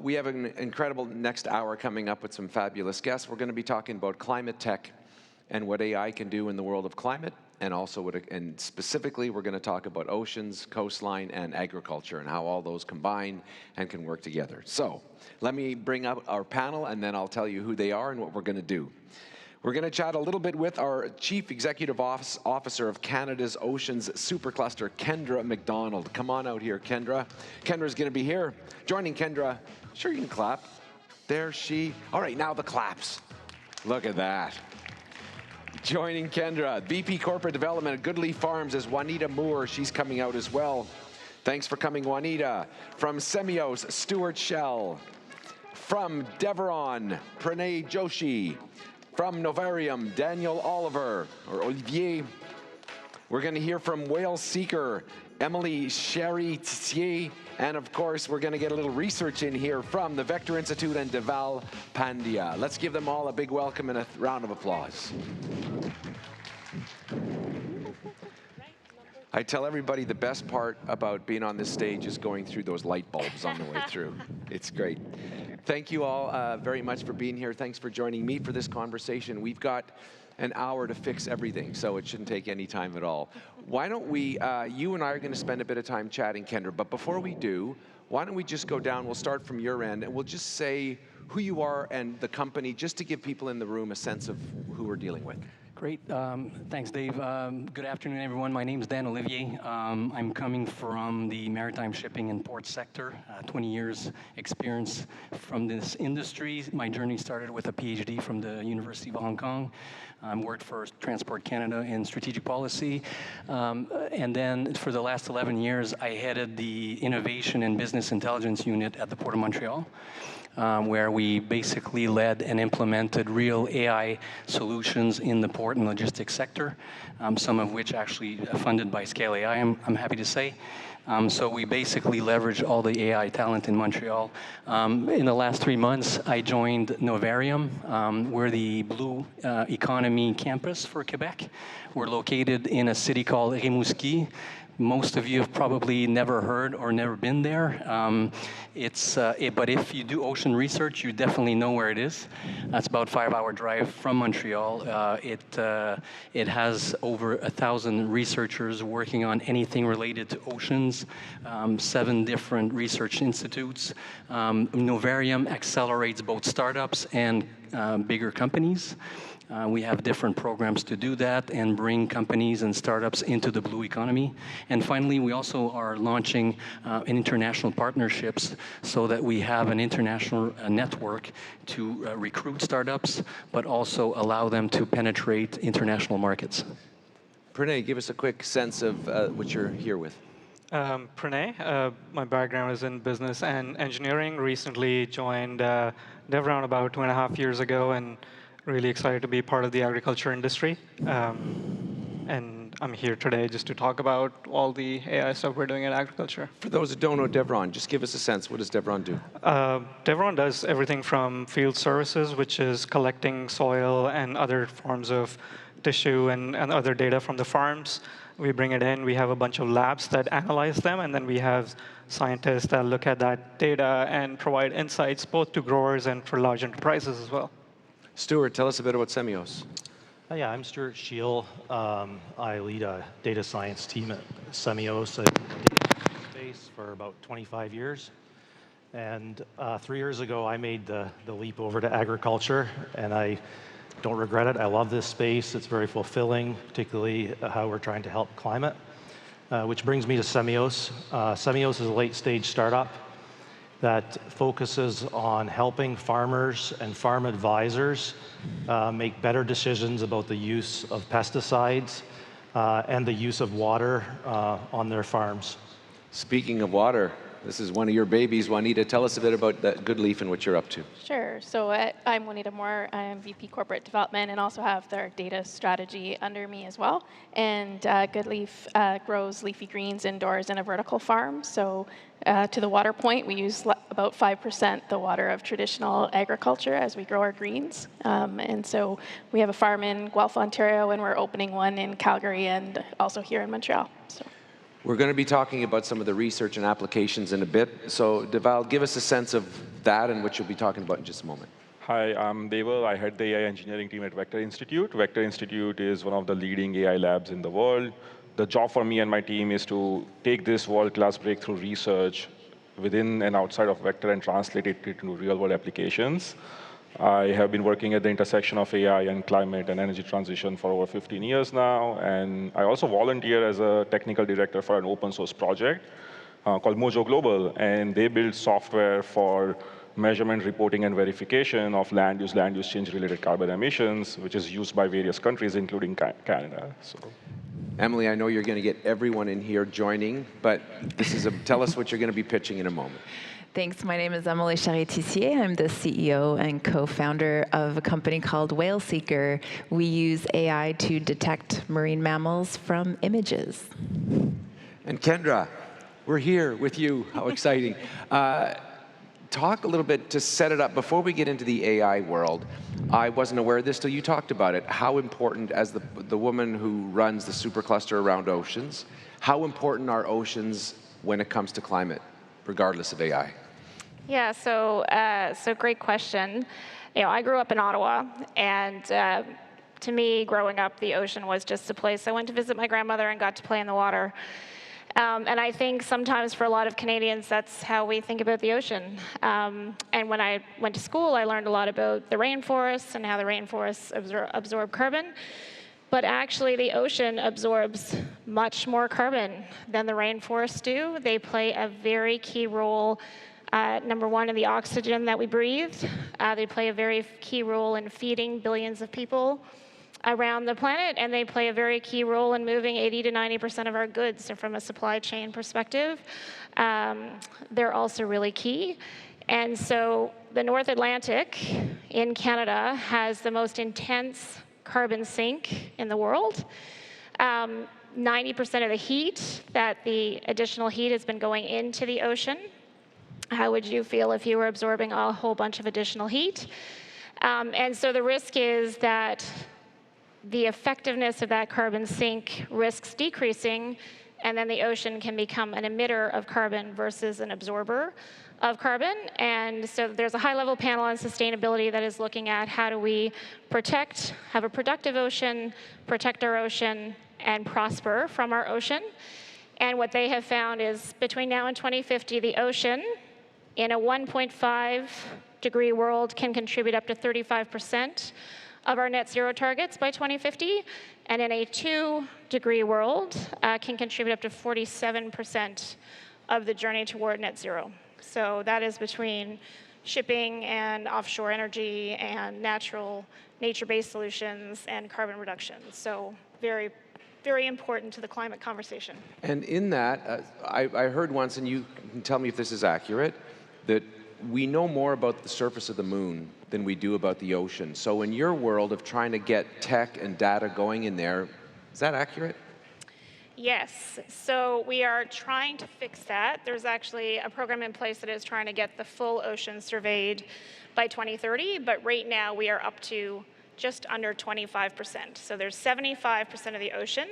we have an incredible next hour coming up with some fabulous guests. We're going to be talking about climate tech and what AI can do in the world of climate, and also and specifically we're going to talk about oceans, coastline, and agriculture, and how all those combine and can work together. So let me bring up our panel, and then I'll tell you who they are and what we're going to do. We're going to chat a little bit with our Chief Executive Officer of Canada's Oceans Supercluster, Kendra McDonald. Come on out here, Kendra. Kendra's going to be here. Joining Kendra, sure you can clap. There she, all right, now the claps. Look at that. Joining Kendra, VP Corporate Development at Goodleaf Farms is Juanita Moore. She's coming out as well. Thanks for coming, Juanita. From Semios, Stuart Shell. From Deveron, Pranay Joshi. From Novarium, Daniel Oliver, or Olivier. We're going to hear from Whale Seeker, Emily Sherry-Tissier, and of course, we're going to get a little research in here from the Vector Institute and Deval Pandya. Let's give them all a big welcome and a round of applause. I tell everybody the best part about being on this stage is going through those light bulbs on the way through. It's great. Thank you all very much for being here. Thanks for joining me for this conversation. We've got an hour to fix everything, so it shouldn't take any time at all. Why don't we, you and I are going to spend a bit of time chatting, Kendra, but before we do, why don't we just go down, we'll start from your end, and we'll just say who you are and the company, just to give people in the room a sense of who we're dealing with. Great. Thanks, Dave. Good afternoon, everyone. My name is Dan Olivier. I'm coming from the maritime shipping and port sector, 20 years experience from this industry. My journey started with a PhD from the University of Hong Kong. Worked for Transport Canada in strategic policy. And then for the last 11 years, I headed the Innovation and Business Intelligence Unit at the Port of Montreal. Where we basically led and implemented real AI solutions in the port and logistics sector, some of which actually funded by Scale AI, I'm happy to say. So we basically leveraged all the AI talent in Montreal. In the last 3 months, I joined Novarium. We're the Blue Economy campus for Quebec. We're located in a city called Rimouski. Most of you have probably never heard or never been there. But if you do ocean research, you definitely know where it is. That's about a 5-hour drive from Montreal. It has over 1,000 researchers working on anything related to oceans, 7 different research institutes. Novarium accelerates both startups and bigger companies. We have different programs to do that and bring companies and startups into the blue economy. And finally, we also are launching international partnerships so that we have an international network to recruit startups, but also allow them to penetrate international markets. Pranay, give us a quick sense of what you're here with. Pranay, my background is in business and engineering. Recently joined Deveron about 2.5 years ago, and really excited to be part of the agriculture industry. And I'm here today just to talk about all the AI stuff we're doing in agriculture. For those who don't know Deveron, just give us a sense. What does Deveron do? Deveron does everything from field services, which is collecting soil and other forms of tissue and other data from the farms. We bring it in. We have a bunch of labs that analyze them, and then we have scientists that look at that data and provide insights both to growers and for large enterprises as well. Stuart, tell us a bit about Semios. Yeah, I'm Stuart Scheel. I lead a data science team at Semios. I've been in the data space for about 25 years. And 3 years ago, I made the leap over to agriculture, and I don't regret it. I love this space. It's very fulfilling, particularly how we're trying to help climate. Which brings me to Semios. Semios is a late-stage startup that focuses on helping farmers and farm advisors make better decisions about the use of pesticides and the use of water on their farms. Speaking of water, this is one of your babies. Juanita, tell us a bit about that Goodleaf and what you're up to. Sure. So I'm Juanita Moore. I'm VP Corporate Development and also have their data strategy under me as well. And Goodleaf grows leafy greens indoors in a vertical farm. So to the water point, we use about 5% the water of traditional agriculture as we grow our greens. And so we have a farm in Guelph, Ontario, and we're opening one in Calgary and also here in Montreal. So. We're going to be talking about some of the research and applications in a bit. So Deval, give us a sense of that and what you'll be talking about in just a moment. Hi, I'm Deval. I head the AI engineering team at Vector Institute. Vector Institute is one of the leading AI labs in the world. The job for me and my team is to take this world-class breakthrough research within and outside of Vector and translate it into real-world applications. I have been working at the intersection of AI and climate and energy transition for over 15 years now. And I also volunteer as a technical director for an open source project called Mojo Global. And they build software for measurement, reporting, and verification of land use change-related carbon emissions, which is used by various countries, including Canada. So. Emily, I know you're going to get everyone in here joining, but tell us what you're going to be pitching in a moment. Thanks. My name is Emily Charretissier. I'm the CEO and co-founder of a company called Whale Seeker. We use AI to detect marine mammals from images. And Kendra, we're here with you. How exciting. Talk a little bit to set it up. Before we get into the AI world, I wasn't aware of this till you talked about it. How important, as the woman who runs the supercluster around oceans, how important are oceans when it comes to climate, regardless of AI? Yeah, so great question. I grew up in Ottawa, and to me, growing up, the ocean was just a place I went to visit my grandmother and got to play in the water. And I think sometimes for a lot of Canadians, that's how we think about the ocean. And when I went to school, I learned a lot about the rainforests and how the rainforests absorb carbon. But actually, the ocean absorbs much more carbon than the rainforests do. They play a very key role, number one, in the oxygen that we breathe. They play a very key role in feeding billions of people around the planet, and they play a very key role in moving 80 to 90% of our goods. So from a supply chain perspective, they're also really key. And so the North Atlantic in Canada has the most intense carbon sink in the world. 90% of the heat, the additional heat has been going into the ocean. How would you feel if you were absorbing a whole bunch of additional heat? And so the risk is that the effectiveness of that carbon sink risks decreasing, and then the ocean can become an emitter of carbon versus an absorber of carbon. And so there's a high-level panel on sustainability that is looking at how do we have a productive ocean, protect our ocean, and prosper from our ocean. And what they have found is between now and 2050, the ocean in a 1.5-degree world can contribute up to 35% of our net zero targets by 2050, and in a 2-degree world can contribute up to 47% of the journey toward net zero. So that is between shipping and offshore energy and nature-based solutions and carbon reduction. So very, very important to the climate conversation. And in that, I heard once, and you can tell me if this is accurate, that we know more about the surface of the moon than we do about the ocean. So in your world of trying to get tech and data going in there, is that accurate? Yes, so we are trying to fix that. There's actually a program in place that is trying to get the full ocean surveyed by 2030, but right now we are up to just under 25%. So there's 75% of the ocean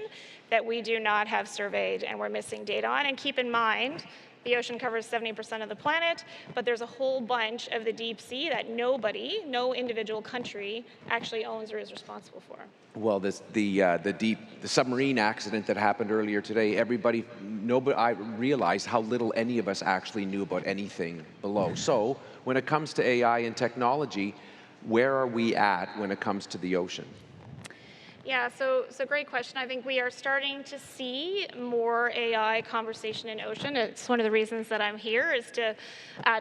that we do not have surveyed and we're missing data on. And keep in mind, the ocean covers 70% of the planet, but there's a whole bunch of the deep sea that no individual country actually owns or is responsible for. Well, the submarine accident that happened earlier today, I realized how little any of us actually knew about anything below. So when it comes to AI and technology, where are we at when it comes to the ocean? Yeah, so great question. I think we are starting to see more AI conversation in ocean. It's one of the reasons that I'm here is to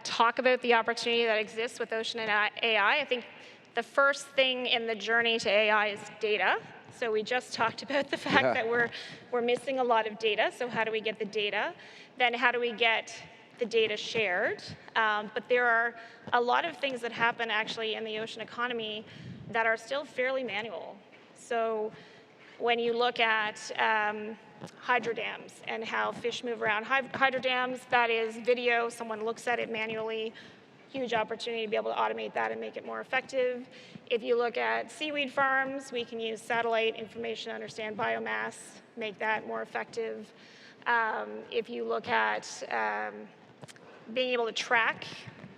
talk about the opportunity that exists with ocean and AI. I think the first thing in the journey to AI is data. So we just talked about the fact that we're missing a lot of data. So how do we get the data? Then how do we get the data shared? But there are a lot of things that happen actually in the ocean economy that are still fairly manual. So when you look at hydro dams and how fish move around hydro dams, that is video. Someone looks at it manually. Huge opportunity to be able to automate that and make it more effective. If you look at seaweed farms, we can use satellite information to understand biomass, make that more effective. If you look at being able to track,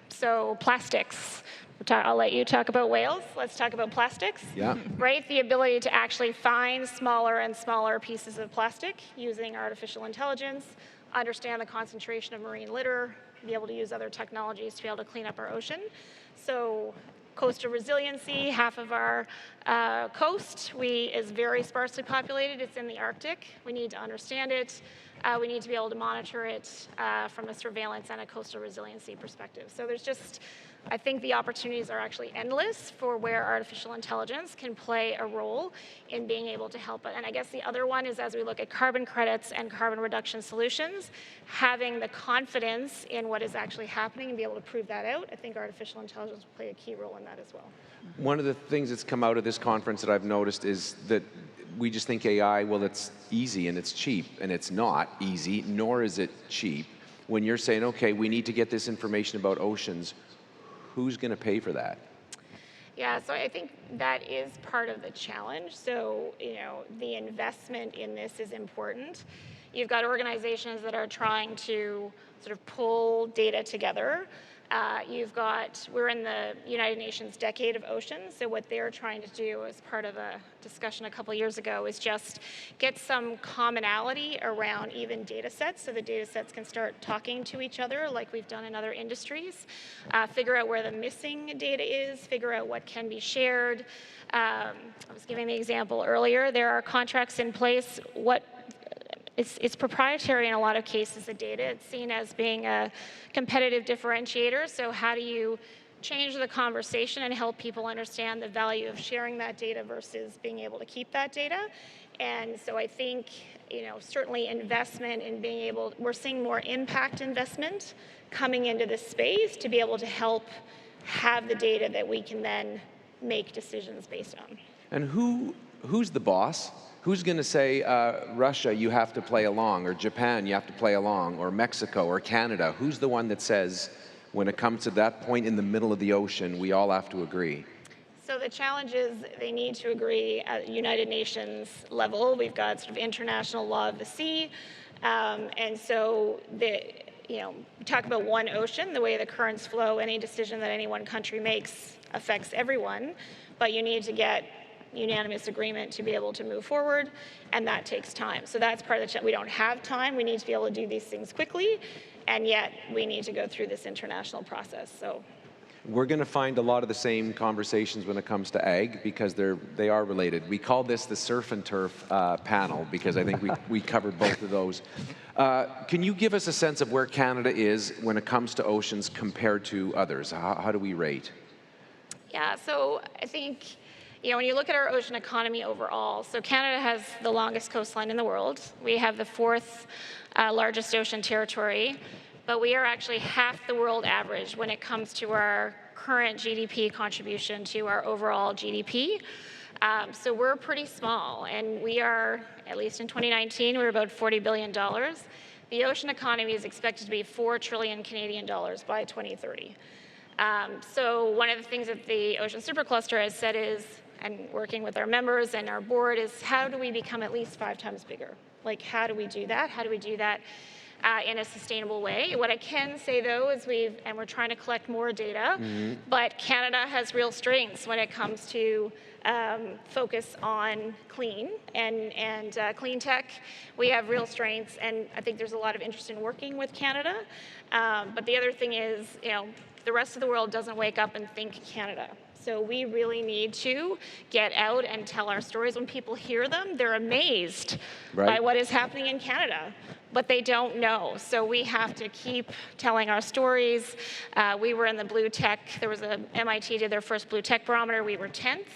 so plastics. I'll let you talk about whales. Let's talk about plastics. Yeah. Right? The ability to actually find smaller and smaller pieces of plastic using artificial intelligence, understand the concentration of marine litter, be able to use other technologies to be able to clean up our ocean. So coastal resiliency, half of our coast is very sparsely populated. It's in the Arctic. We need to understand it. We need to be able to monitor it from a surveillance and a coastal resiliency perspective. So there's just, I think the opportunities are actually endless for where artificial intelligence can play a role in being able to help it. And I guess the other one is, as we look at carbon credits and carbon reduction solutions, having the confidence in what is actually happening and be able to prove that out, I think artificial intelligence will play a key role in that as well. One of the things that's come out of this conference that I've noticed is that we just think AI, well, it's easy and it's cheap, and it's not easy, nor is it cheap. When you're saying, okay, we need to get this information about oceans, who's going to pay for that? Yeah, so I think that is part of the challenge. So, the investment in this is important. You've got organizations that are trying to sort of pull data together. We're in the United Nations Decade of Oceans, so what they're trying to do as part of a discussion a couple years ago is just get some commonality around even data sets, so the data sets can start talking to each other like we've done in other industries, figure out where the missing data is, figure out what can be shared. I was giving the example earlier, there are contracts in place. It's proprietary in a lot of cases, the data. It's seen as being a competitive differentiator. So how do you change the conversation and help people understand the value of sharing that data versus being able to keep that data? And so I think, certainly investment in being able, we're seeing more impact investment coming into this space to be able to help have the data that we can then make decisions based on. And who's the boss? Who's going to say, Russia, you have to play along, or Japan, you have to play along, or Mexico, or Canada? Who's the one that says, when it comes to that point in the middle of the ocean, we all have to agree? So the challenge is they need to agree at United Nations level. We've got sort of international law of the sea. And so we talk about one ocean, the way the currents flow, any decision that any one country makes affects everyone, but you need to get unanimous agreement to be able to move forward, and that takes time. So that's part of the challenge. We don't have time. We need to be able to do these things quickly, and yet we need to go through this international process. So we're going to find a lot of the same conversations when it comes to ag, because they are related. We call this the surf and turf panel, because I think we covered both of those. Can you give us a sense of where Canada is when it comes to oceans compared to others? How do we rate? Yeah, so I think, when you look at our ocean economy overall, so Canada has the longest coastline in the world. We have the fourth largest ocean territory, but we are actually half the world average when it comes to our current GDP contribution to our overall GDP. So we're pretty small, and we are, at least in 2019, we were about $40 billion. The ocean economy is expected to be 4 trillion Canadian dollars by 2030. So one of the things that the Ocean Supercluster has said is, and working with our members and our board, is how do we become at least 5 times bigger? Like, how do we do that? How do we do that in a sustainable way? What I can say, though, is we're trying to collect more data, but Canada has real strengths when it comes to focus on clean and clean tech. We have real strengths, and I think there's a lot of interest in working with Canada. But the other thing is, the rest of the world doesn't wake up and think Canada. So we really need to get out and tell our stories. When people hear them, they're amazed by what is happening in Canada, but they don't know. So we have to keep telling our stories. We were in the blue tech. MIT did their first blue tech barometer. We were 10th.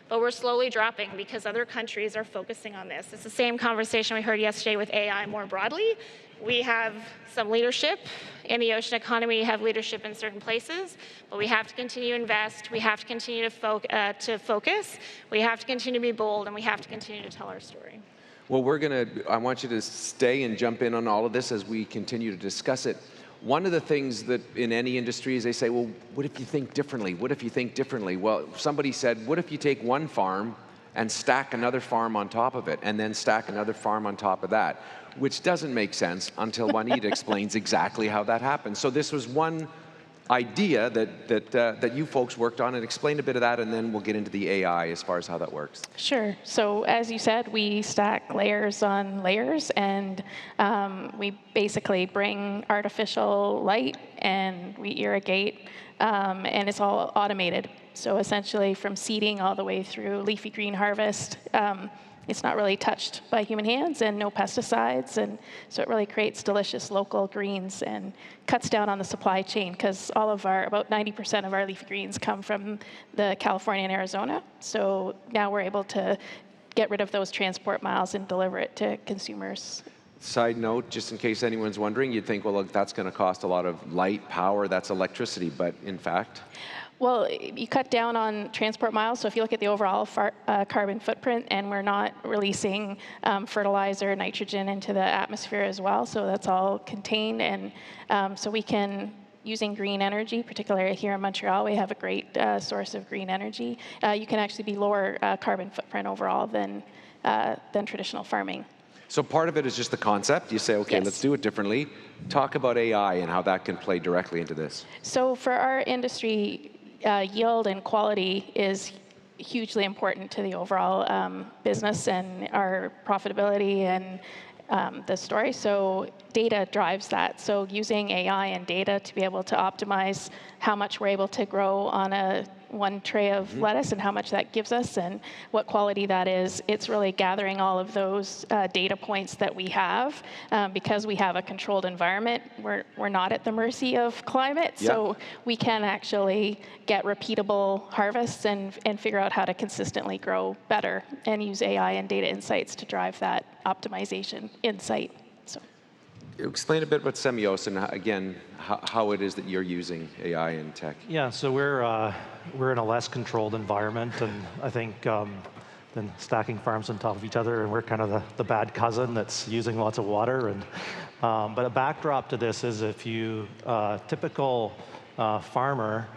But we're slowly dropping because other countries are focusing on this. It's the same conversation we heard yesterday with AI more broadly. We have some leadership in the ocean economy. We have leadership in certain places, but we have to continue to invest. We have to continue to focus. We have to continue to be bold, and we have to continue to tell our story. Well, I want you to stay and jump in on all of this as we continue to discuss it. One of the things that in any industry is they say, well, what if you think differently? What if you think differently? Well, somebody said, what if you take one farm and stack another farm on top of it, and then stack another farm on top of that, which doesn't make sense until Juanita explains exactly how that happens. So this was one idea that you folks worked on, and explain a bit of that, and then we'll get into the AI as far as how that works. Sure. So as you said, we stack layers on layers, and we basically bring artificial light and we irrigate, and it's all automated. So essentially from seeding all the way through leafy green harvest, it's not really touched by human hands and no pesticides. And so it really creates delicious local greens and cuts down on the supply chain, because about 90% of our leafy greens come from the California and Arizona. So now we're able to get rid of those transport miles and deliver it to consumers. Side note, just in case anyone's wondering, you'd think, well, look, that's going to cost a lot of light, power, that's electricity, but in fact? Well, you cut down on transport miles. So if you look at the overall carbon footprint, and we're not releasing fertilizer, nitrogen into the atmosphere as well. So that's all contained. And so we can, using green energy, particularly here in Montreal, we have a great source of green energy. You can actually be lower carbon footprint overall than traditional farming. So part of it is just the concept. You say, okay, Yes. let's do it differently. Talk about AI and how that can play directly into this. So for our industry, yield and quality is hugely important to the overall business and our profitability and the story. So data drives that. So using AI and data to be able to optimize how much we're able to grow on one tray of lettuce and how much that gives us and what quality that is. It's really gathering all of those data points that we have. Because we have a controlled environment, we're not at the mercy of climate. Yeah. So we can actually get repeatable harvests and figure out how to consistently grow better and use AI and data insights to drive that optimization insight. So. Explain a bit about Semios and, again, how it is that you're using AI and tech. Yeah, so we're in a less controlled environment, and I think than stacking farms on top of each other, and we're kind of the bad cousin that's using lots of water. And but a backdrop to this is if you typical farmer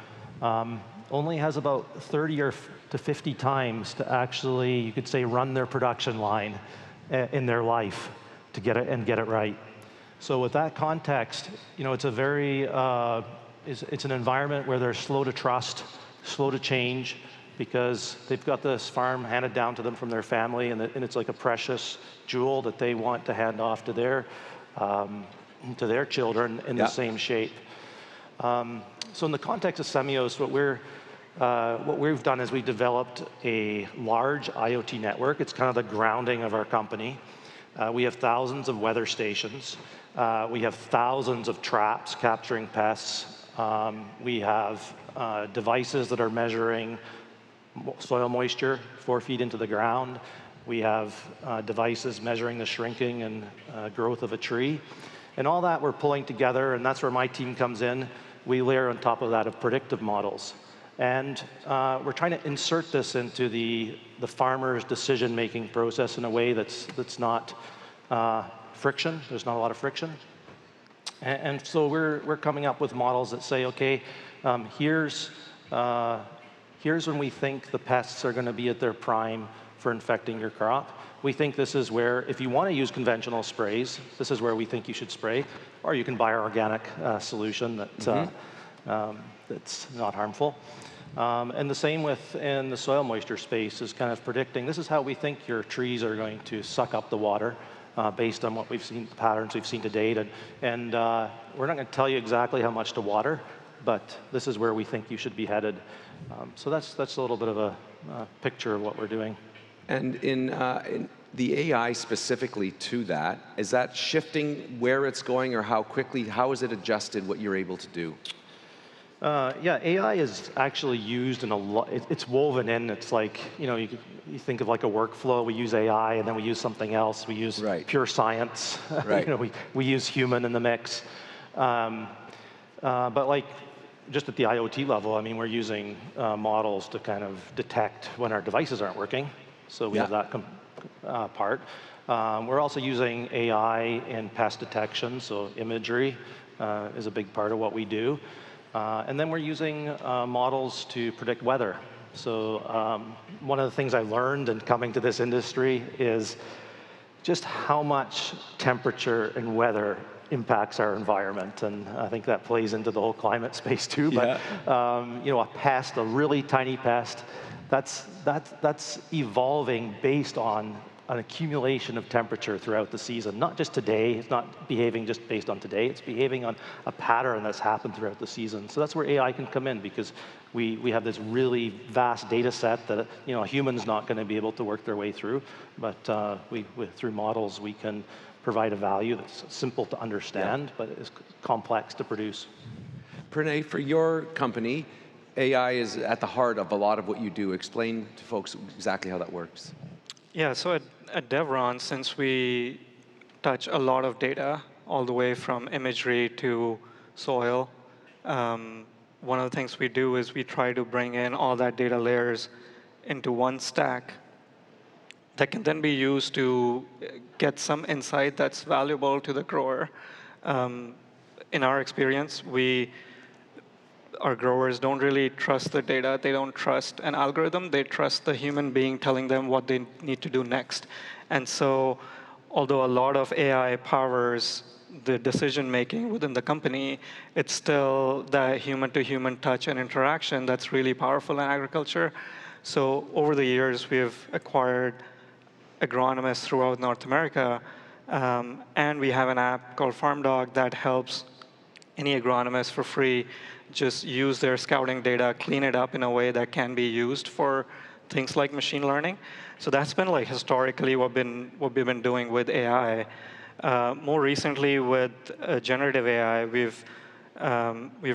only has about 30 to 50 times to actually, you could say, run their production line in their life to get it right. So with that context, it's a very, it's an environment where they're slow to trust, slow to change, because they've got this farm handed down to them from their family, and it's like a precious jewel that they want to hand off to their children in the same shape. So in the context of Semios, what we've done is we developed a large IoT network. It's kind of the grounding of our company. We have thousands of weather stations. We have thousands of traps capturing pests. We have devices that are measuring soil moisture 4 feet into the ground. We have devices measuring the shrinking and growth of a tree. And all that we're pulling together, and that's where my team comes in. We layer on top of that of predictive models. And we're trying to insert this into the farmer's decision-making process in a way that's not friction. There's not a lot of friction. And so we're coming up with models that say, okay, here's when we think the pests are going to be at their prime for infecting your crop. We think this is where, if you want to use conventional sprays, this is where we think you should spray. Or you can buy our organic solution that's not harmful. And the same in the soil moisture space is kind of predicting, this is how we think your trees are going to suck up the water based on what we've seen, the patterns we've seen to date. And we're not going to tell you exactly how much to water, but this is where we think you should be headed. So that's a little bit of a picture of what we're doing. And in the AI specifically to that, is that shifting where it's going, or how quickly, how is it adjusted what you're able to do? Yeah, AI is actually used in a lot. It's woven in. It's like, you think of like a workflow. We use AI, and then we use something else. We use pure science. Right. We use human in the mix. But like, just at the IoT level, I mean, we're using models to kind of detect when our devices aren't working. So we have that part. We're also using AI in pest detection. So imagery is a big part of what we do. And then we're using models to predict weather. So one of the things I learned in coming to this industry is just how much temperature and weather impacts our environment, and I think that plays into the whole climate space too. But you know, a pest, a really tiny pest, that's evolving based on an accumulation of temperature throughout the season. Not just today, it's not behaving just based on today, it's behaving on a pattern that's happened throughout the season. So that's where AI can come in, because we have this really vast data set that, you know, a human's not going to be able to work their way through, but through models we can provide a value that's simple to understand, but is complex to produce. Pranay, for your company, AI is at the heart of a lot of what you do. Explain to folks exactly how that works. Yeah, so at Devron, since we touch a lot of data, all the way from imagery to soil, one of the things we do is we try to bring in all that data layers into one stack that can then be used to get some insight that's valuable to the grower. In our experience, our growers don't really trust the data. They don't trust an algorithm. They trust the human being telling them what they need to do next. And so, although a lot of AI powers the decision-making within the company, it's still the human-to-human touch and interaction that's really powerful in agriculture. So over the years, we've acquired agronomists throughout North America, and we have an app called FarmDog that helps any agronomist for free just use their scouting data, clean it up in a way that can be used for things like machine learning. So that's been like historically what we've been doing with AI. More recently with generative AI, we've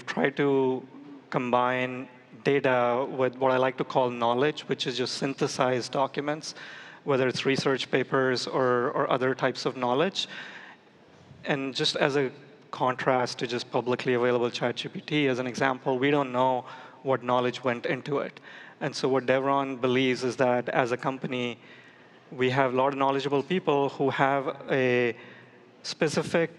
tried to combine data with what I like to call knowledge, which is just synthesized documents, whether it's research papers or other types of knowledge. And just as a contrast to just publicly available ChatGPT, as an example, we don't know what knowledge went into it. And so what Devron believes is that as a company, we have a lot of knowledgeable people who have a specific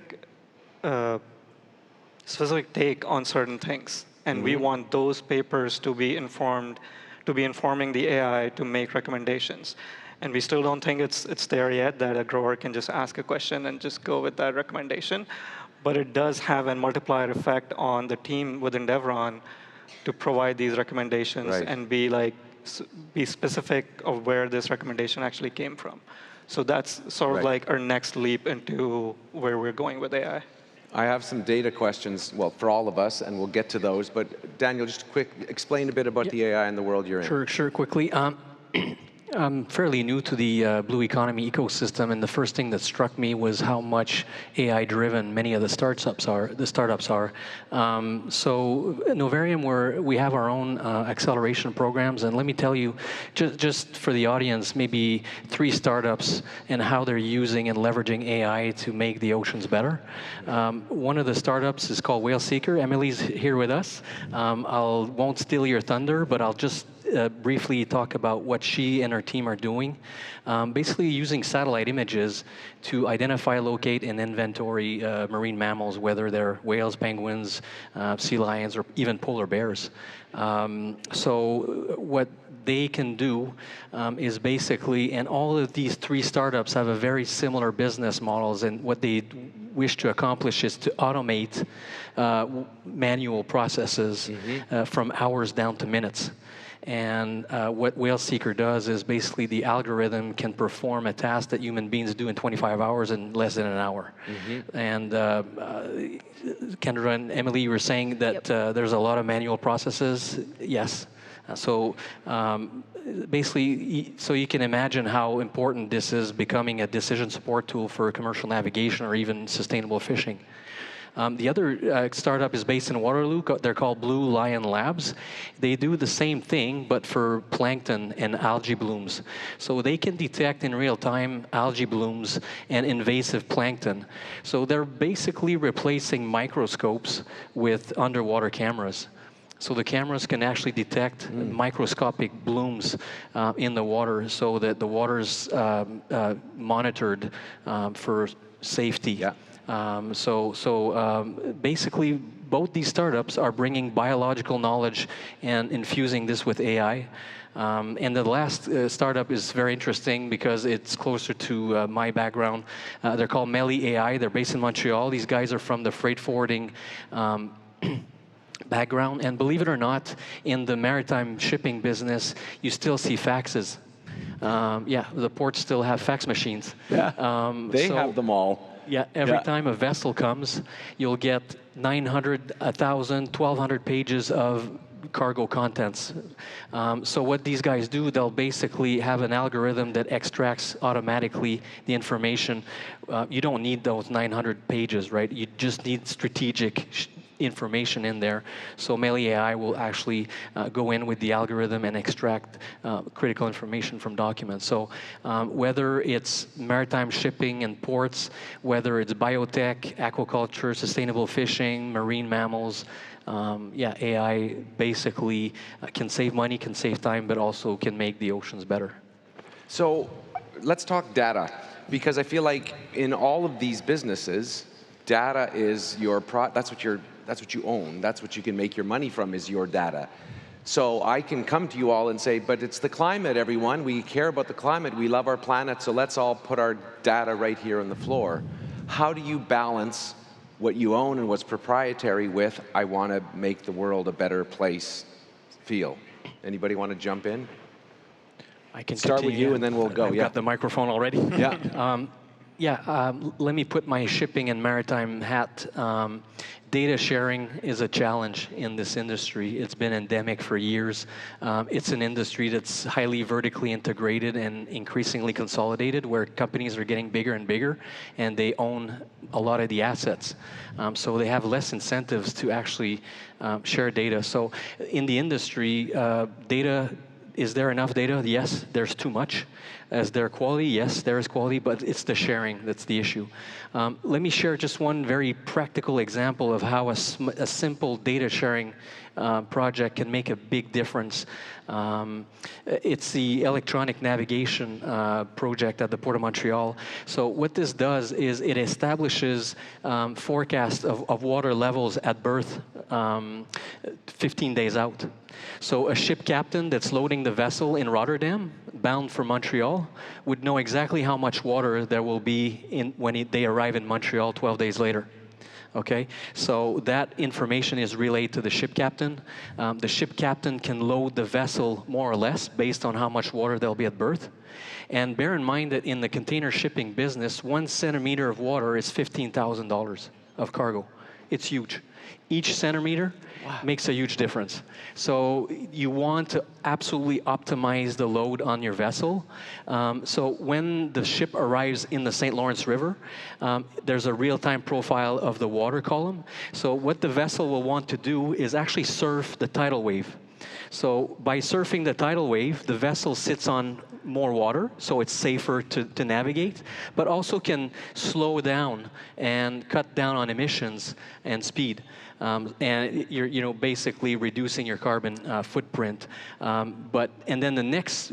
take on certain things. And we want those papers to be informing the AI to make recommendations. And we still don't think it's there yet, that a grower can just ask a question and just go with that recommendation. But it does have a multiplier effect on the team within Devron to provide these recommendations and be specific of where this recommendation actually came from. So that's sort of like our next leap into where we're going with AI. I have some data questions, well, for all of us, and we'll get to those. But Daniel, just explain a bit about the AI and the world you're in. Sure, quickly. I'm fairly new to the blue economy ecosystem, and the first thing that struck me was how much AI-driven many of the startups are. So Novarium, we have our own acceleration programs, and let me tell you, just for the audience, maybe 3 startups and how they're using and leveraging AI to make the oceans better. One of the startups is called Whale Seeker. Emily's here with us. Won't steal your thunder, but I'll just briefly talk about what she and her team are doing. Basically using satellite images to identify, locate, and inventory marine mammals, whether they're whales, penguins, sea lions, or even polar bears. So what they can do is basically, and all of these 3 startups have a very similar business models, and what they wish to accomplish is to automate manual processes from hours down to minutes. And what Whale Seeker does is basically the algorithm can perform a task that human beings do in 25 hours in less than an hour. And Kendra and Emily, you were saying that there's a lot of manual processes. Yes. So basically, so you can imagine how important this is becoming a decision support tool for commercial navigation or even sustainable fishing. The other startup is based in Waterloo. They're called Blue Lion Labs. They do the same thing, but for plankton and algae blooms. So they can detect in real time algae blooms and invasive plankton. So they're basically replacing microscopes with underwater cameras. So the cameras can actually detect microscopic blooms in the water, so that the water's monitored for safety. Basically, both these startups are bringing biological knowledge and infusing this with AI. And the last startup is very interesting because it's closer to my background. They're called Meilleure AI. They're based in Montreal. These guys are from the freight forwarding background. And believe it or not, in the maritime shipping business, you still see faxes. Yeah, the ports still have fax machines. Yeah, they have them all. Yeah, every time a vessel comes, you'll get 900, 1,000, 1,200 pages of cargo contents. So what these guys do, they'll basically have an algorithm that extracts automatically the information. You don't need those 900 pages, right? You just need strategic information in there. So Meilleure AI will actually go in with the algorithm and extract critical information from documents. So whether it's maritime shipping and ports, whether it's biotech, aquaculture, sustainable fishing, marine mammals, yeah, AI basically can save money, can save time, but also can make the oceans better. So let's talk data, because I feel like in all of these businesses, data is your that's what you own. That's what you can make your money from, is your data. So I can come to you all and say, but it's the climate, everyone. We care about the climate. We love our planet, so let's all put our data right here on the floor. How do you balance what you own and what's proprietary with, I want to make the world a better place feel? Anybody want to jump in? I can start continue. with you, and then we'll go. I've got the microphone already. Yeah. Let me put my shipping and maritime hat. Data sharing is a challenge in this industry. It's been endemic for years. It's an industry that's highly vertically integrated and increasingly consolidated, where companies are getting bigger and bigger, and they own a lot of the assets. So they have less incentives to actually share data. So in the industry, is there enough data? Yes, there's too much. Is there quality? Yes, there is quality, but it's the sharing that's the issue. Let me share just one very practical example of how a simple data sharing project can make a big difference. It's the electronic navigation project at the Port of Montreal. So what this does is it establishes forecasts of water levels at berth 15 days out. So a ship captain that's loading the vessel in Rotterdam, bound for Montreal, would know exactly how much water there will be when they arrive in Montreal 12 days later. Okay, so that information is relayed to the ship captain. The ship captain can load the vessel more or less based on how much water there'll be at berth. And bear in mind that in the container shipping business, 1 centimeter of water is $15,000 of cargo. It's huge. Each centimeter makes a huge difference. So you want to absolutely optimize the load on your vessel. So when the ship arrives in the St. Lawrence River, there's a real-time profile of the water column. So what the vessel will want to do is actually surf the tidal wave. So by surfing the tidal wave, the vessel sits on more water, so it's safer to navigate, but also can slow down and cut down on emissions and speed. And you're basically reducing your carbon footprint. And then the next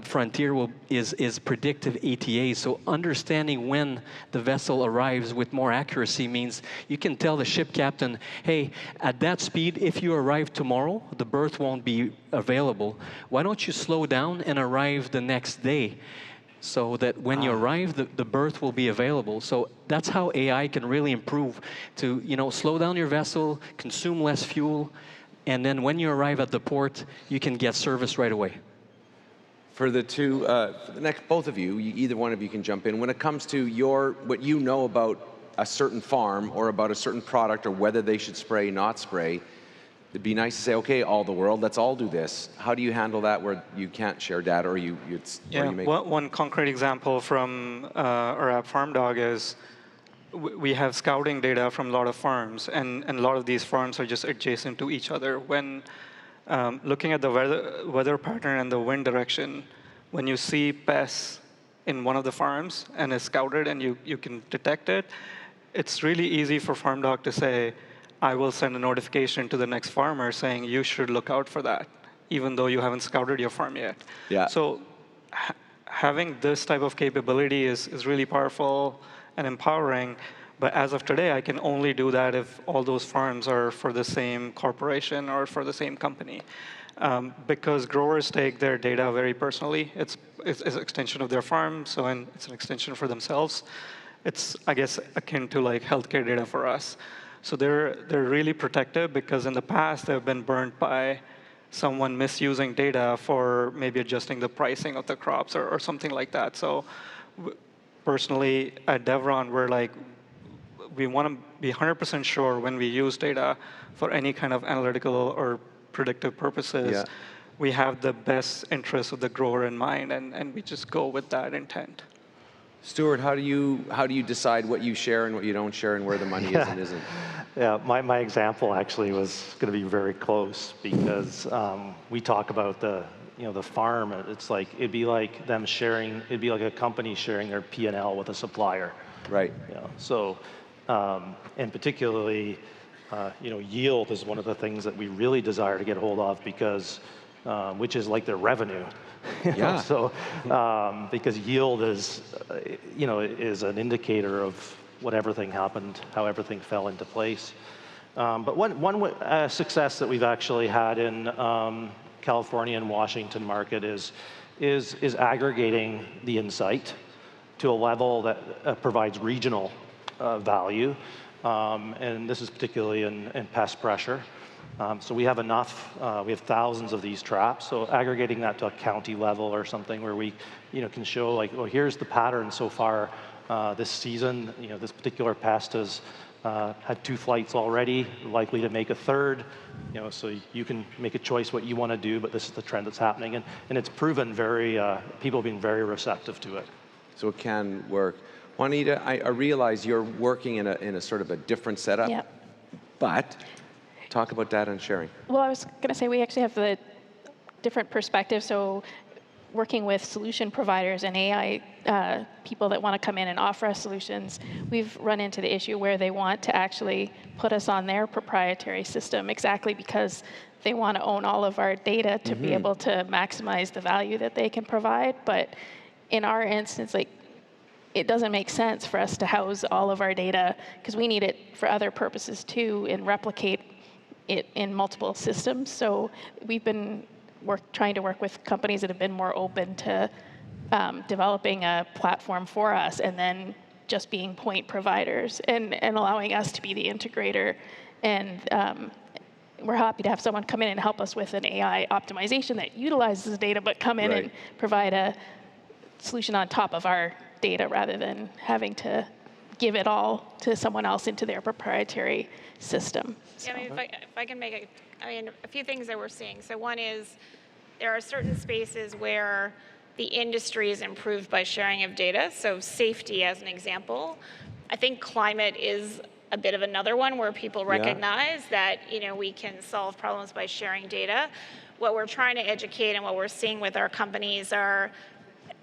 frontier is predictive ETA. So understanding when the vessel arrives with more accuracy means you can tell the ship captain, hey, at that speed, if you arrive tomorrow, the berth won't be available. Why don't you slow down and arrive the next day, so that when you arrive, the berth will be available. So that's how AI can really improve, to slow down your vessel, consume less fuel, and then when you arrive at the port, you can get service right away. For the two, for the next, both of you, either one of you can jump in. When it comes to what you know about a certain farm or about a certain product, or whether they should spray, not spray, it'd be nice to say, okay, all the world, let's all do this. How do you handle that where you can't share data, or you make... One concrete example from our app FarmDog is we have scouting data from a lot of farms, and a lot of these farms are just adjacent to each other. When looking at the weather pattern and the wind direction, when you see pests in one of the farms and it's scouted and you can detect it, it's really easy for FarmDog to say, I will send a notification to the next farmer saying you should look out for that, even though you haven't scouted your farm yet. Yeah. So having this type of capability is really powerful and empowering. But as of today, I can only do that if all those farms are for the same corporation or for the same company. Because growers take their data very personally. It's an extension of their farm, so it's an extension for themselves. It's, I guess, akin to like healthcare data for us. So they're really protective because in the past they've been burnt by someone misusing data for maybe adjusting the pricing of the crops or something like that. So personally, at Devron, we want to be 100% sure when we use data for any kind of analytical or predictive purposes, we have the best interests of the grower in mind, and we just go with that intent. Stuart, how do you decide what you share and what you don't share and where the money is and isn't? Yeah, my example actually was going to be very close because we talk about the farm. It's like it'd be like them sharing. It'd be like a company sharing their P&L with a supplier. Right. So, and particularly, yield is one of the things that we really desire to get hold of because, which is like their revenue. Yeah. So, because yield is, is an indicator of what everything happened, how everything fell into place. But one success that we've actually had in California and Washington market is aggregating the insight to a level that provides regional value, and this is particularly in pest pressure. So we have enough, we have thousands of these traps, so aggregating that to a county level or something where we can show like, oh, here's the pattern so far this season, this particular pest has had 2 flights already, likely to make a 3rd, so you can make a choice what you want to do, but this is the trend that's happening, and it's proven people have been very receptive to it. So it can work. Juanita, I realize you're working in a sort of a different setup, but talk about data and sharing. Well, I was going to say we actually have the different perspective. So working with solution providers and AI people that want to come in and offer us solutions, we've run into the issue where they want to actually put us on their proprietary system exactly because they want to own all of our data to be able to maximize the value that they can provide. But in our instance, it doesn't make sense for us to house all of our data because we need it for other purposes too and replicate it in multiple systems. So we've been trying to work with companies that have been more open to developing a platform for us and then just being point providers and allowing us to be the integrator. And we're happy to have someone come in and help us with an AI optimization that utilizes the data, but come in and provide a solution on top of our data rather than having to give it all to someone else into their proprietary system. Yeah, if I can make a few things that we're seeing. So one is there are certain spaces where the industry is improved by sharing of data. So safety, as an example. I think climate is a bit of another one where people recognize that we can solve problems by sharing data. What we're trying to educate and what we're seeing with our companies are,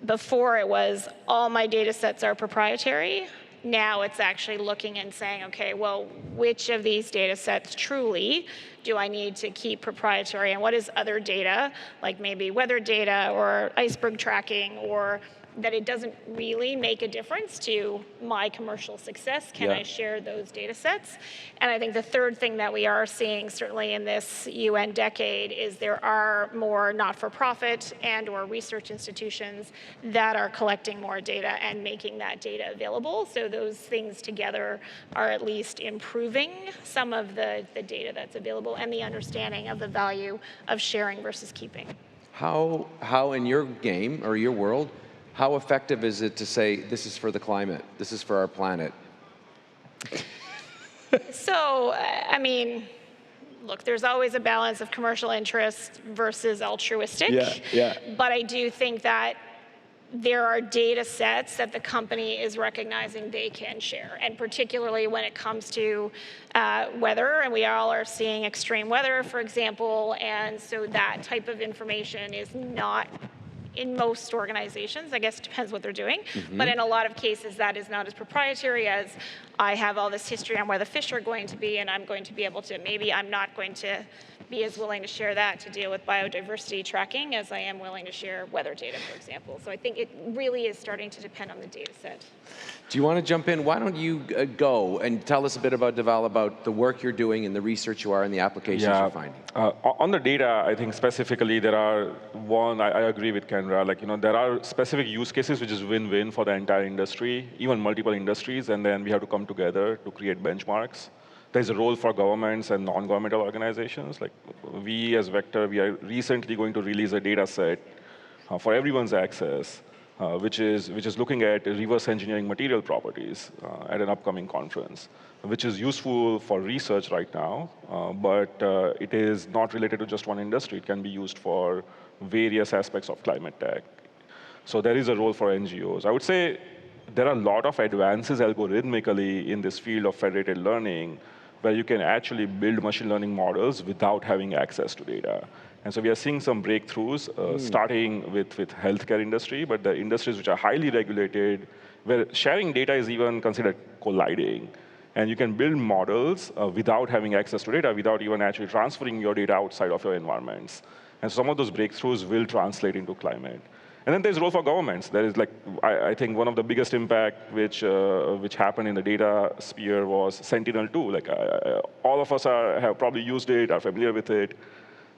before it was all my data sets are proprietary. Now it's actually looking and saying, okay, well, which of these data sets truly do I need to keep proprietary, and what is other data, like maybe weather data or iceberg tracking, or that it doesn't really make a difference to my commercial success. Can I share those data sets? And I think the third thing that we are seeing, certainly in this UN decade, is there are more not-for-profit and or research institutions that are collecting more data and making that data available. So those things together are at least improving some of the data that's available and the understanding of the value of sharing versus keeping. How in your game or your world, how effective is it to say, this is for the climate, this is for our planet? So, look, there's always a balance of commercial interest versus altruistic. But I do think that there are data sets that the company is recognizing they can share, and particularly when it comes to weather, and we all are seeing extreme weather, for example, and so that type of information is not in most organizations. I guess it depends what they're doing. But in a lot of cases, that is not as proprietary as I have all this history on where the fish are going to be, and I'm going to be able to, maybe I'm not going to be as willing to share that to deal with biodiversity tracking as I am willing to share weather data, for example. So I think it really is starting to depend on the data set. Do you want to jump in? Why don't you go and tell us a bit about Deval, about the work you're doing and the research you are and the applications you're finding? On the data, I think specifically there are I agree with Kendra, like, there are specific use cases which is win-win for the entire industry, even multiple industries, and then we have to come together to create benchmarks. There's a role for governments and non-governmental organizations. Like we as Vector, we are recently going to release a data set for everyone's access, which is looking at reverse engineering material properties at an upcoming conference, which is useful for research right now, but it is not related to just one industry. It can be used for various aspects of climate tech. So there is a role for NGOs. I would say there are a lot of advances algorithmically in this field of federated learning, where you can actually build machine learning models without having access to data. And so we are seeing some breakthroughs, starting with healthcare industry, but the industries which are highly regulated, where sharing data is even considered colliding. And you can build models without having access to data, without even actually transferring your data outside of your environments. And some of those breakthroughs will translate into climate. And then there's a role for governments. There is, like, I think one of the biggest impact which happened in the data sphere was Sentinel-2. Like, all of us have probably used it, are familiar with it.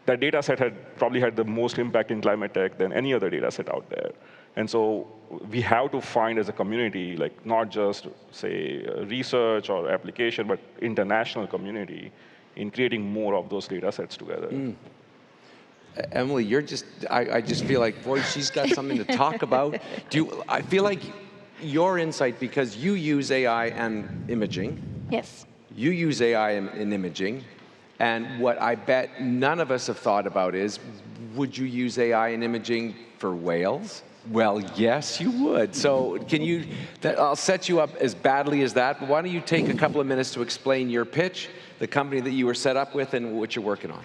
That data set had probably had the most impact in climate tech than any other data set out there. And so we have to find as a community, like not just, say, research or application, but international community in creating more of those data sets together. Emily, I just feel like, boy, she's got something to talk about. I feel like your insight, because you use AI and imaging. Yes. You use AI in imaging. And what I bet none of us have thought about is, would you use AI in imaging for whales? Well, yes, you would. So I'll set you up as badly as that, but why don't you take a couple of minutes to explain your pitch, the company that you were set up with, and what you're working on.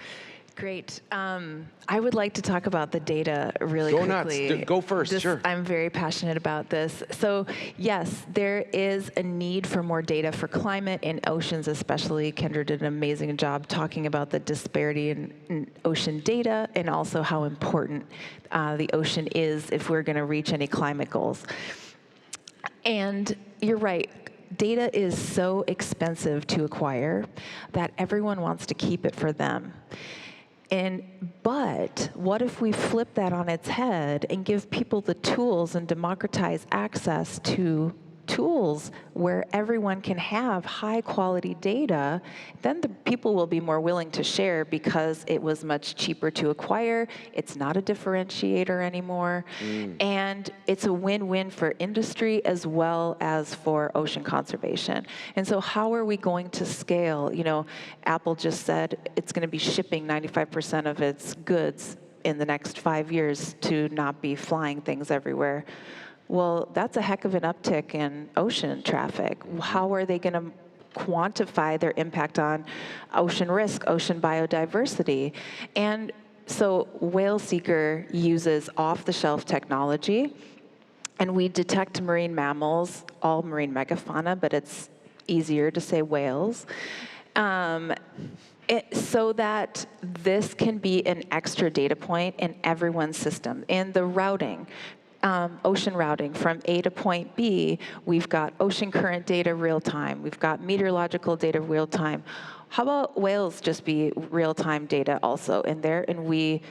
Great. I would like to talk about the data really quickly. Go nuts. Go first, sure. I'm very passionate about this. So yes, there is a need for more data for climate and oceans especially. Kendra did an amazing job talking about the disparity in ocean data and also how important the ocean is if we're going to reach any climate goals. And you're right. Data is so expensive to acquire that everyone wants to keep it for them. But what if we flip that on its head and give people the tools and democratize access to tools where everyone can have high quality data? Then the people will be more willing to share because it was much cheaper to acquire. It's not a differentiator anymore. And it's a win-win for industry as well as for ocean conservation. And so how are we going to scale? Apple just said it's going to be shipping 95% of its goods in the next 5 years to not be flying things everywhere. Well, that's a heck of an uptick in ocean traffic. How are they going to quantify their impact on ocean risk, ocean biodiversity? And so Whale Seeker uses off-the-shelf technology, and we detect marine mammals, all marine megafauna, but it's easier to say whales, so that this can be an extra data point in everyone's system. And the routing, ocean routing from A to point B, we've got ocean current data real time. We've got meteorological data real time. How about whales just be real time data also in there, and we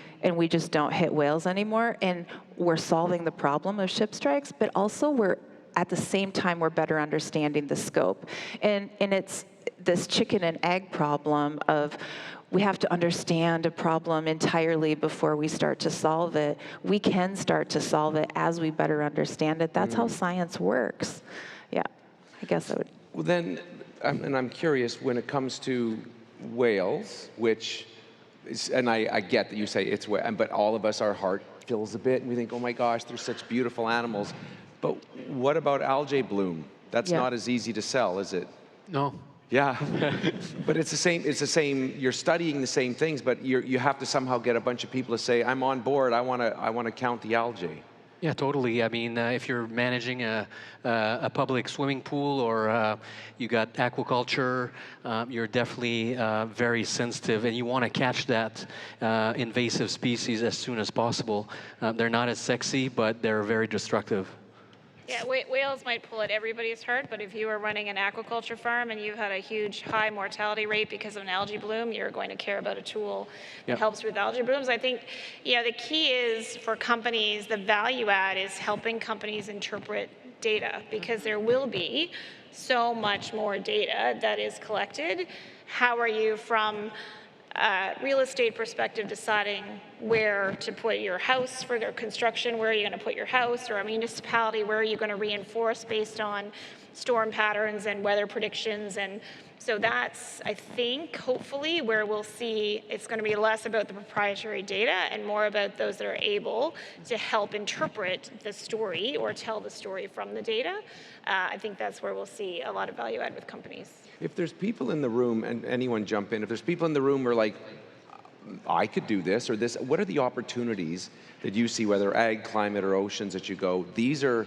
just don't hit whales anymore, and we're solving the problem of ship strikes, but also at the same time we're better understanding the scope. And it's this chicken and egg problem of we have to understand a problem entirely before we start to solve it. We can start to solve it as we better understand it. That's how science works. Yeah, I guess I would. Well, then, and I'm curious, when it comes to whales, and I get that you say it's whale, but all of us, our heart fills a bit, and we think, oh my gosh, they're such beautiful animals. But what about algae bloom? That's not as easy to sell, is it? No. Yeah, but it's the same. It's the same. You're studying the same things, but you have to somehow get a bunch of people to say, "I'm on board. I want to count the algae." Yeah, totally. I mean, if you're managing a public swimming pool or you got aquaculture, you're definitely very sensitive, and you want to catch that invasive species as soon as possible. They're not as sexy, but they're very destructive. Yeah, whales might pull at everybody's heart, but if you are running an aquaculture farm and you've had a huge high mortality rate because of an algae bloom, you're going to care about a tool that helps with algae blooms. I think, the key is for companies, the value add is helping companies interpret data, because there will be so much more data that is collected. How are you, from real estate perspective, deciding where to put your house for their construction, where are you going to put your house, or a municipality, where are you going to reinforce based on storm patterns and weather predictions? And so that's, I think, hopefully where we'll see it's going to be less about the proprietary data and more about those that are able to help interpret the story or tell the story from the data. I think that's where we'll see a lot of value add with companies. If there's people in the room, and anyone jump in, if there's people in the room who are like, I could do this or this, what are the opportunities that you see, whether ag, climate, or oceans, that you go, these are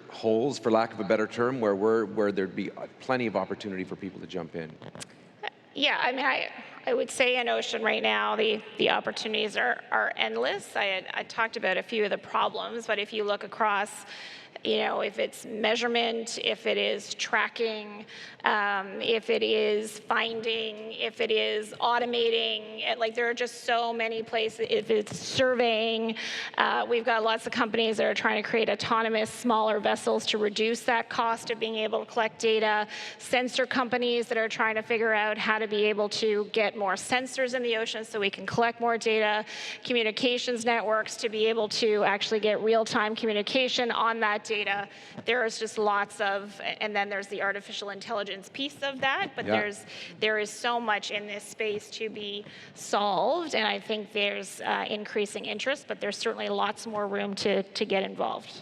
holes, for lack of a better term, where there'd be plenty of opportunity for people to jump in? Yeah, I mean, I would say in ocean right now, the opportunities are endless. I talked about a few of the problems, but if you look across, if it's measurement, if it is tracking, if it is finding, if it is automating, like there are just so many places. If it's surveying, we've got lots of companies that are trying to create autonomous, smaller vessels to reduce that cost of being able to collect data. Sensor companies that are trying to figure out how to be able to get more sensors in the ocean so we can collect more data. Communications networks to be able to actually get real-time communication on that data. There is just lots of, and then there's the artificial intelligence piece of that, but there is so much in this space to be solved, and I think there's increasing interest, but there's certainly lots more room to get involved.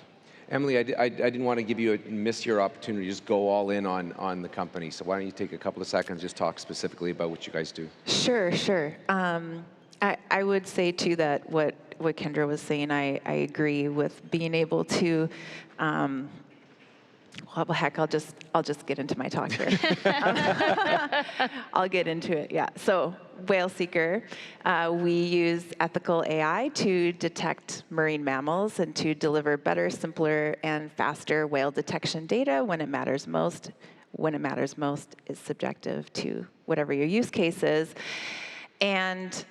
Emily, I didn't want to give you miss your opportunity to just go all in on the company, so why don't you take a couple of seconds, just talk specifically about what you guys do? Sure. I would say too that what Kendra was saying, I agree with being able to. Well, heck, I'll just get into my talk here. I'll get into it. Yeah. So, Whale Seeker, we use ethical AI to detect marine mammals and to deliver better, simpler, and faster whale detection data when it matters most. When it matters most is subjective to whatever your use case is, and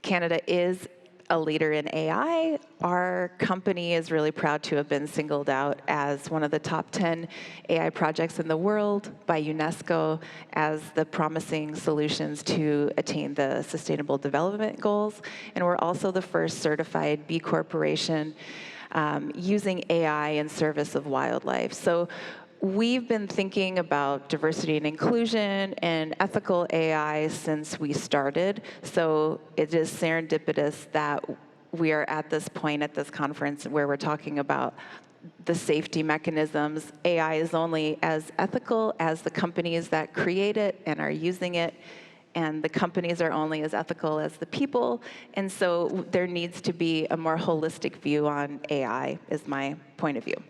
Canada is a leader in AI. Our company is really proud to have been singled out as one of the top 10 AI projects in the world by UNESCO as the promising solutions to attain the Sustainable Development Goals. And we're also the first certified B Corporation using AI in service of wildlife. So we've been thinking about diversity and inclusion and ethical AI since we started. So it is serendipitous that we are at this point at this conference where we're talking about the safety mechanisms. AI is only as ethical as the companies that create it and are using it, and the companies are only as ethical as the people. And so there needs to be a more holistic view on AI, is my point of view.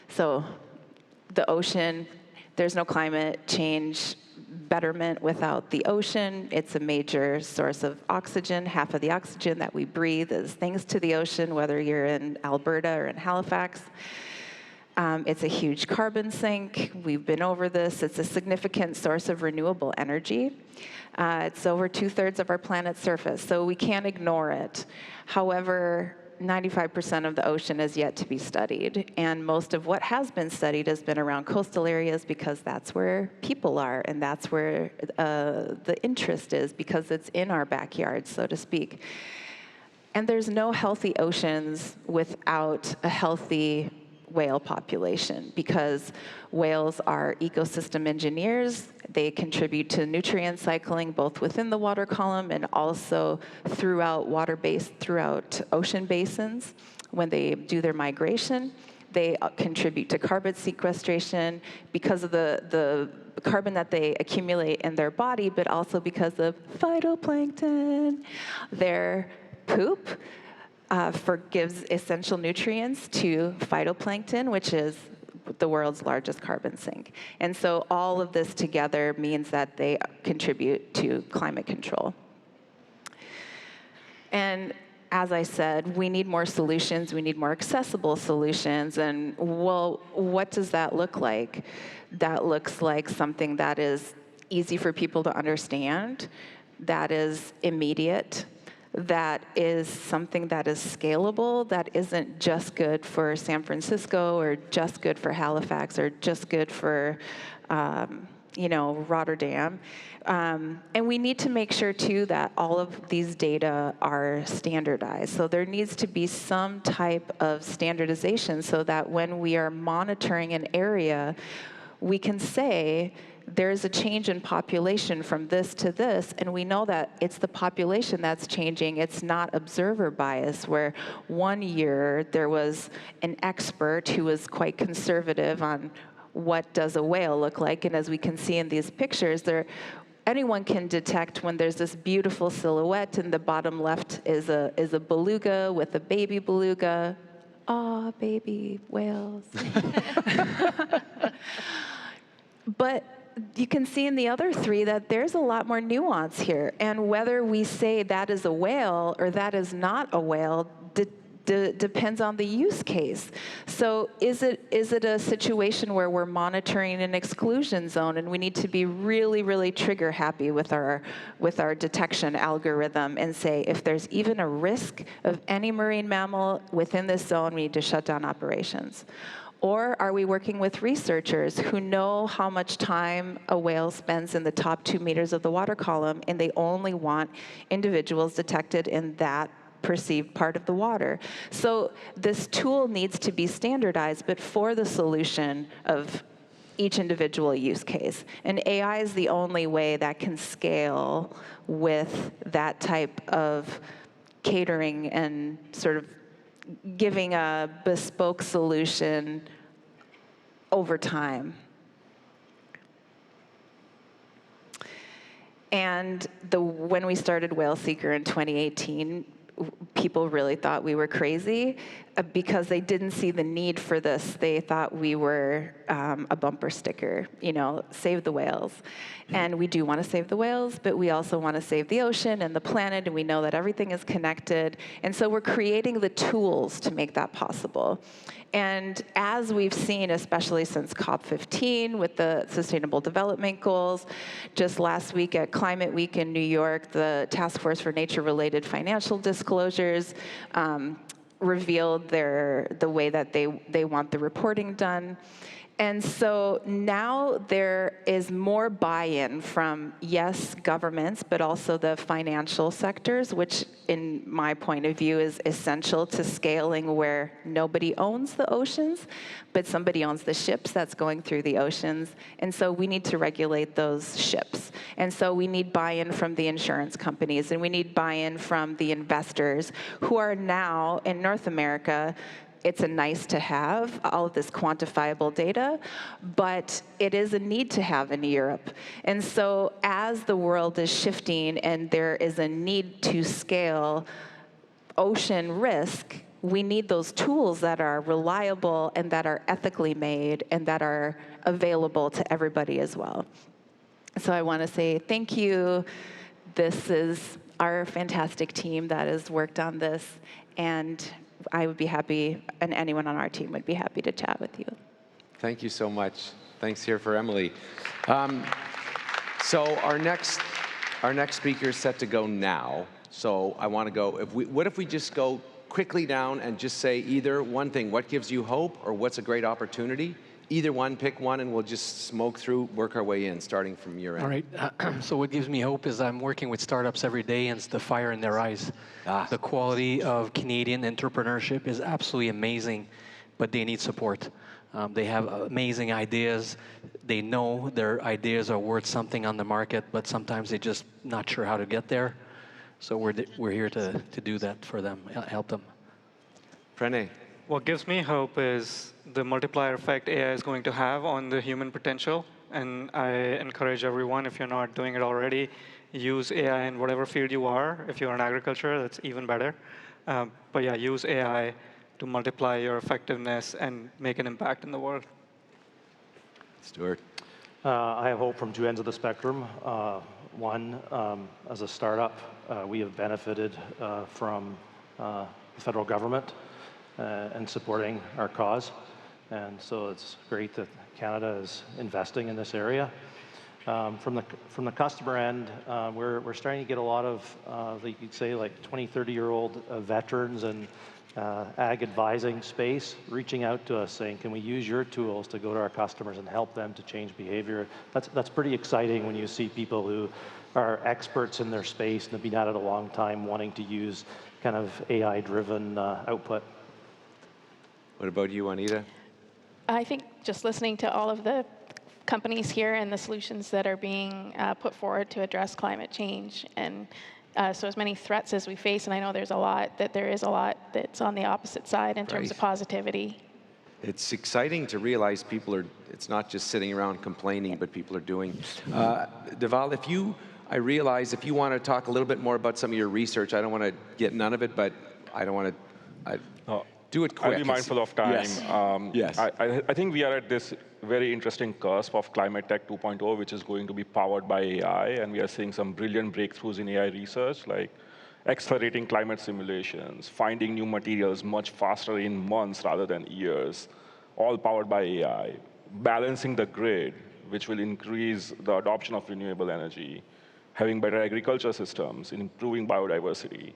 So the ocean, there's no climate change betterment without the ocean. It's a major source of oxygen. Half of the oxygen that we breathe is thanks to the ocean, whether you're in Alberta or in Halifax. It's a huge carbon sink. We've been over this. It's a significant source of renewable energy. It's over 2/3 of our planet's surface, so we can't ignore it. However, 95% of the ocean is yet to be studied, and most of what has been studied has been around coastal areas because that's where people are, and that's where the interest is because it's in our backyard, so to speak. And there's no healthy oceans without a healthy whale population because whales are ecosystem engineers. They contribute to nutrient cycling both within the water column and also throughout throughout ocean basins. When they do their migration, they contribute to carbon sequestration because of the carbon that they accumulate in their body, but also because of phytoplankton. Their poop gives essential nutrients to phytoplankton, which is the world's largest carbon sink. And so all of this together means that they contribute to climate control. And as I said, we need more solutions. We need more accessible solutions. And well, what does that look like? That looks like something that is easy for people to understand, that is immediate, that is something that is scalable, that isn't just good for San Francisco or just good for Halifax or just good for Rotterdam. And we need to make sure, too, that all of these data are standardized. So there needs to be some type of standardization so that when we are monitoring an area, we can say, there's a change in population from this to this, and we know that it's the population that's changing. It's not observer bias, where one year there was an expert who was quite conservative on what does a whale look like, and as we can see in these pictures, anyone can detect when there's this beautiful silhouette, and the bottom left is a beluga with a baby beluga. Aw, baby whales. But you can see in the other three that there's a lot more nuance here. And whether we say that is a whale or that is not a whale depends on the use case. So is it a situation where we're monitoring an exclusion zone and we need to be really, really trigger happy with our detection algorithm and say, if there's even a risk of any marine mammal within this zone, we need to shut down operations? Or are we working with researchers who know how much time a whale spends in the top 2 meters of the water column, and they only want individuals detected in that perceived part of the water? So this tool needs to be standardized, but for the solution of each individual use case. And AI is the only way that can scale with that type of catering and sort of giving a bespoke solution over time. And when we started Whale Seeker in 2018, people really thought we were crazy because they didn't see the need for this. They thought we were a bumper sticker, save the whales. And we do want to save the whales, but we also want to save the ocean and the planet, and we know that everything is connected. And so we're creating the tools to make that possible. And as we've seen, especially since COP15 with the Sustainable Development Goals, just last week at Climate Week in New York, the Task Force for Nature-Related Financial Disclosures revealed the way that they want the reporting done. And so now there is more buy-in from, yes, governments, but also the financial sectors, which in my point of view is essential to scaling where nobody owns the oceans, but somebody owns the ships that's going through the oceans. And so we need to regulate those ships. And so we need buy-in from the insurance companies, and we need buy-in from the investors who are now in North America. It's a nice to have, all of this quantifiable data, but it is a need to have in Europe. And so as the world is shifting and there is a need to scale ocean risk, we need those tools that are reliable and that are ethically made and that are available to everybody as well. So I want to say thank you. This is our fantastic team that has worked on this, and I would be happy, and anyone on our team would be happy to chat with you. Thank you so much. Thanks here for Emily. So our next speaker is set to go now. So I want to go. What if we just go quickly down and just say either one thing, what gives you hope, or what's a great opportunity? Either one, pick one, and we'll just smoke through, work our way in, starting from your end. All right. So what gives me hope is I'm working with startups every day, and it's the fire in their eyes. The quality of Canadian entrepreneurship is absolutely amazing, but they need support. They have amazing ideas. They know their ideas are worth something on the market, but sometimes they're just not sure how to get there. So we're here to do that for them, help them. Apprenez. What gives me hope is the multiplier effect AI is going to have on the human potential. And I encourage everyone, if you're not doing it already, use AI in whatever field you are. If you're in agriculture, that's even better. But yeah, use AI to multiply your effectiveness and make an impact in the world. Stuart. I have hope from two ends of the spectrum. One, as a startup, we have benefited from the federal government and supporting our cause. And so it's great that Canada is investing in this area. From the customer end, we're starting to get a lot of, like you'd say, like 20, 30-year-old veterans and ag advising space reaching out to us saying, can we use your tools to go to our customers and help them to change behavior? That's pretty exciting when you see people who are experts in their space and have been at it a long time wanting to use kind of AI-driven output. What about you, Anita? I think just listening to all of the companies here and the solutions that are being put forward to address climate change, and so as many threats as we face, and I know there is a lot that's on the opposite side in terms of positivity. It's exciting to realize it's not just sitting around complaining, but people are doing. Deval, I realize if you want to talk a little bit more about some of your research, I don't want to get none of it, but I don't want to, do it quick. I'll be mindful of time. Yes. Yes. I think we are at this very interesting cusp of climate tech 2.0, which is going to be powered by AI, and we are seeing some brilliant breakthroughs in AI research, like accelerating climate simulations, finding new materials much faster in months rather than years, all powered by AI, balancing the grid, which will increase the adoption of renewable energy, having better agriculture systems, improving biodiversity.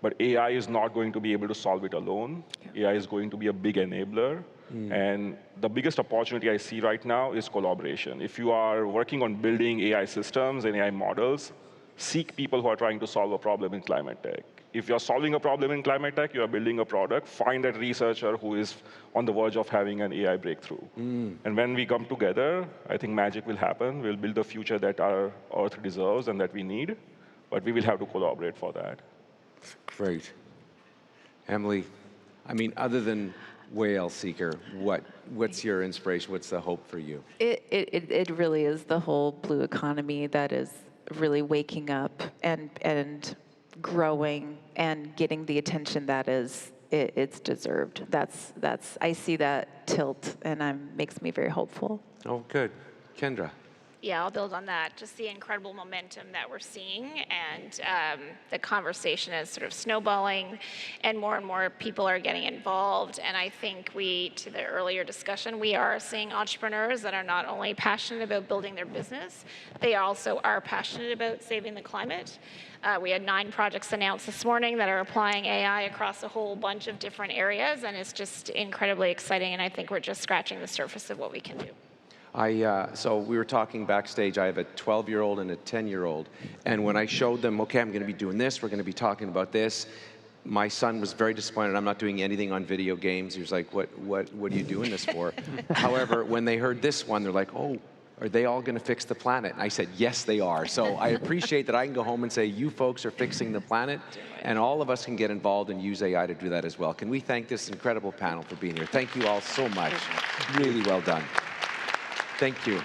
But AI is not going to be able to solve it alone. AI is going to be a big enabler. And the biggest opportunity I see right now is collaboration. If you are working on building AI systems and AI models, seek people who are trying to solve a problem in climate tech. If you're solving a problem in climate tech, you are building a product, find that researcher who is on the verge of having an AI breakthrough. And when we come together, I think magic will happen. We'll build the future that our Earth deserves and that we need, but we will have to collaborate for that. Great. Emily, I mean, other than Whale Seeker, what's your inspiration? What's the hope for you? It really is the whole blue economy that is really waking up and growing and getting the attention that it's deserved. I see that tilt, and makes me very hopeful. Oh, good. Kendra. Yeah, I'll build on that. Just the incredible momentum that we're seeing, and the conversation is sort of snowballing, and more people are getting involved. And I think to the earlier discussion, we are seeing entrepreneurs that are not only passionate about building their business, they also are passionate about saving the climate. We had 9 projects announced this morning that are applying AI across a whole bunch of different areas, and it's just incredibly exciting. And I think we're just scratching the surface of what we can do. So we were talking backstage. I have a 12-year-old and a 10-year-old, and when I showed them, okay, I'm going to be doing this, we're going to be talking about this, my son was very disappointed. I'm not doing anything on video games. He was like, what are you doing this for? However, when they heard this one, they're like, oh, are they all going to fix the planet? And I said, yes, they are. So I appreciate that I can go home and say, you folks are fixing the planet, and all of us can get involved and use AI to do that as well. Can we thank this incredible panel for being here? Thank you all so much. Really well done. Thank you.